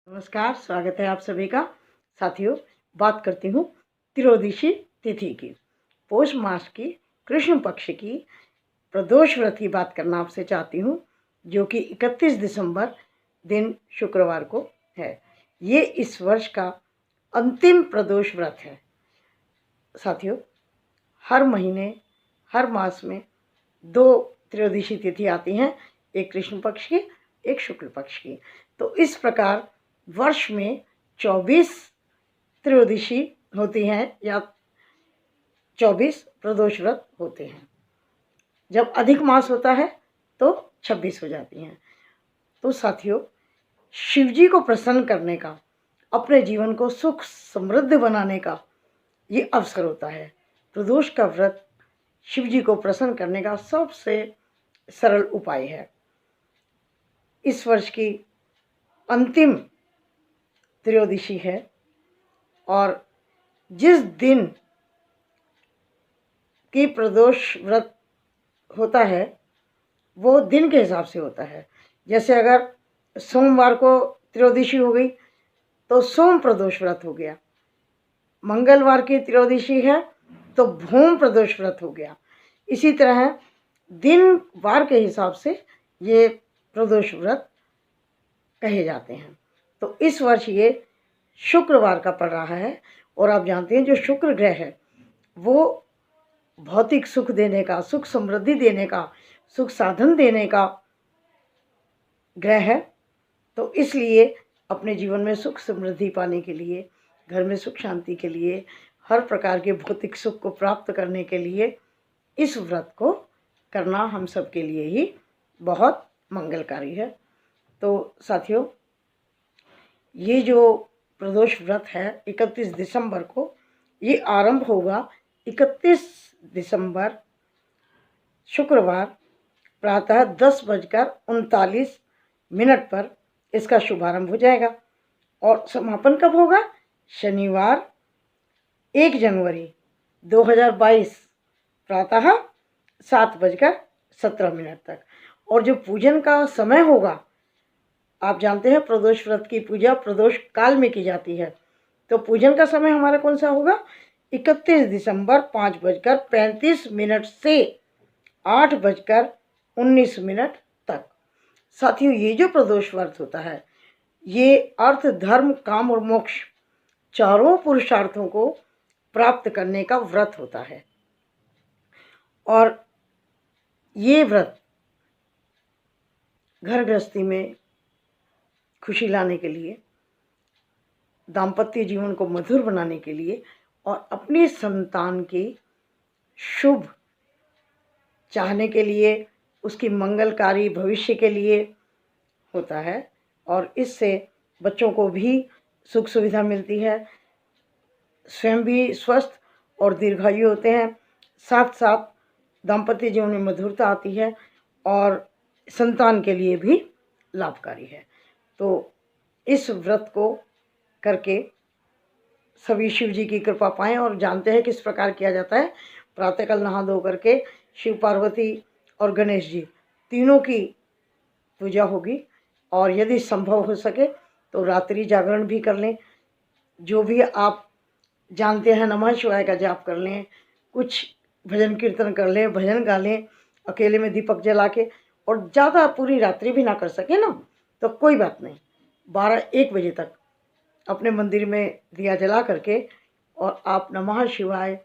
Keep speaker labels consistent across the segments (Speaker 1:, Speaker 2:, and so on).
Speaker 1: नमस्कार, स्वागत है आप सभी का। साथियों, बात करती हूँ त्रयोदशी तिथि की, पौष मास की कृष्ण पक्ष की प्रदोष व्रत की बात करना आपसे चाहती हूँ, जो कि 31 दिसंबर दिन शुक्रवार को है। ये इस वर्ष का अंतिम प्रदोष व्रत है। साथियों, हर महीने हर मास में 2 त्रयोदशी तिथि आती हैं, एक कृष्ण पक्ष की, एक शुक्ल पक्ष की। तो इस प्रकार वर्ष में 24 त्रयोदशी होती हैं या 24 प्रदोष व्रत होते हैं। जब अधिक मास होता है तो 26 हो जाती हैं। तो साथियों, शिव जी को प्रसन्न करने का, अपने जीवन को सुख समृद्ध बनाने का ये अवसर होता है। प्रदोष का व्रत शिव जी को प्रसन्न करने का सबसे सरल उपाय है। इस वर्ष की अंतिम त्रयोदशी है और जिस दिन की प्रदोष व्रत होता है वो दिन के हिसाब से होता है। जैसे अगर सोमवार को त्रयोदशी हो गई तो सोम प्रदोष व्रत हो गया, मंगलवार की त्रयोदशी है तो भूम प्रदोष व्रत हो गया। इसी तरह दिन वार के हिसाब से ये प्रदोष व्रत कहे जाते हैं। तो इस वर्ष ये शुक्रवार का पड़ रहा है और आप जानते हैं जो शुक्र ग्रह है वो भौतिक सुख देने का, सुख समृद्धि देने का, सुख साधन देने का ग्रह है। तो इसलिए अपने जीवन में सुख समृद्धि पाने के लिए, घर में सुख शांति के लिए, हर प्रकार के भौतिक सुख को प्राप्त करने के लिए इस व्रत को करना हम सब के लिए ही बहुत मंगलकारी है। तो साथियों, ये जो प्रदोष व्रत है 31 दिसंबर को, ये आरंभ होगा 31 दिसंबर शुक्रवार प्रातः 10:39 पर इसका शुभारंभ हो जाएगा और समापन कब होगा? शनिवार 1 जनवरी 2022 प्रातः 7:17 तक। और जो पूजन का समय होगा, आप जानते हैं प्रदोष व्रत की पूजा प्रदोष काल में की जाती है। तो पूजन का समय हमारा कौन सा होगा? 31 दिसंबर 5:35 से 8:19 तक। साथियों, ये जो प्रदोष व्रत होता है ये अर्थ, धर्म, काम और मोक्ष चारों पुरुषार्थों को प्राप्त करने का व्रत होता है। और ये व्रत घर गृहस्थी में खुशी लाने के लिए, दाम्पत्य जीवन को मधुर बनाने के लिए और अपनी संतान की शुभ चाहने के लिए, उसकी मंगलकारी भविष्य के लिए होता है। और इससे बच्चों को भी सुख सुविधा मिलती है, स्वयं भी स्वस्थ और दीर्घायु होते हैं, साथ साथ दाम्पत्य जीवन में मधुरता आती है और संतान के लिए भी लाभकारी है। तो इस व्रत को करके सभी शिव जी की कृपा पाएँ। और जानते हैं किस प्रकार किया जाता है। प्रातःकाल नहा धो करके शिव, पार्वती और गणेश जी तीनों की पूजा होगी और यदि संभव हो सके तो रात्रि जागरण भी कर लें। जो भी आप जानते हैं नमः शिवाय का जाप कर लें, कुछ भजन कीर्तन कर लें, भजन गा लें अकेले में दीपक जला के। और ज़्यादा पूरी रात्रि भी ना कर सके ना तो कोई बात नहीं, 12-1 बजे तक अपने मंदिर में दिया जला करके और आप नमः शिवाय,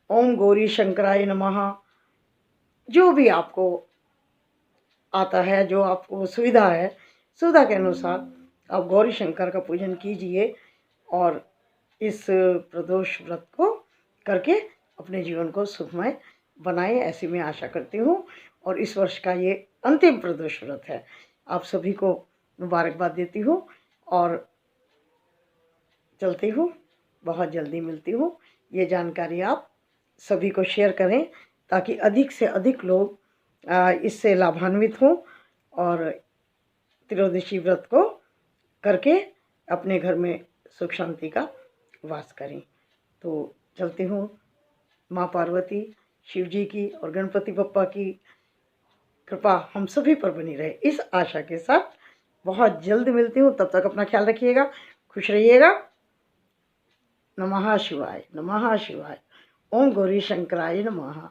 Speaker 1: ओम गौरी शंकराय नमः, जो भी आपको आता है, जो आपको सुविधा है, सुविधा के अनुसार आप गौरी शंकर का पूजन कीजिए और इस प्रदोष व्रत को करके अपने जीवन को सुखमय बनाएं, ऐसी मैं आशा करती हूँ। और इस वर्ष का ये अंतिम प्रदोष व्रत है। आप सभी को मुबारकबाद देती हूँ और चलती हूँ, बहुत जल्दी मिलती हूँ। ये जानकारी आप सभी को शेयर करें ताकि अधिक से अधिक लोग इससे लाभान्वित हों और त्रयोदशी व्रत को करके अपने घर में सुख शांति का वास करें। तो चलती हूँ। माँ पार्वती, शिव जी की और गणपति बप्पा की कृपा हम सभी पर बनी रहे, इस आशा के साथ बहुत जल्द मिलती हूँ, तब तक अपना ख्याल रखिएगा, खुश रहिएगा। नमः शिवाय, नमः शिवाय। ओम गौरी शंकराय नमः।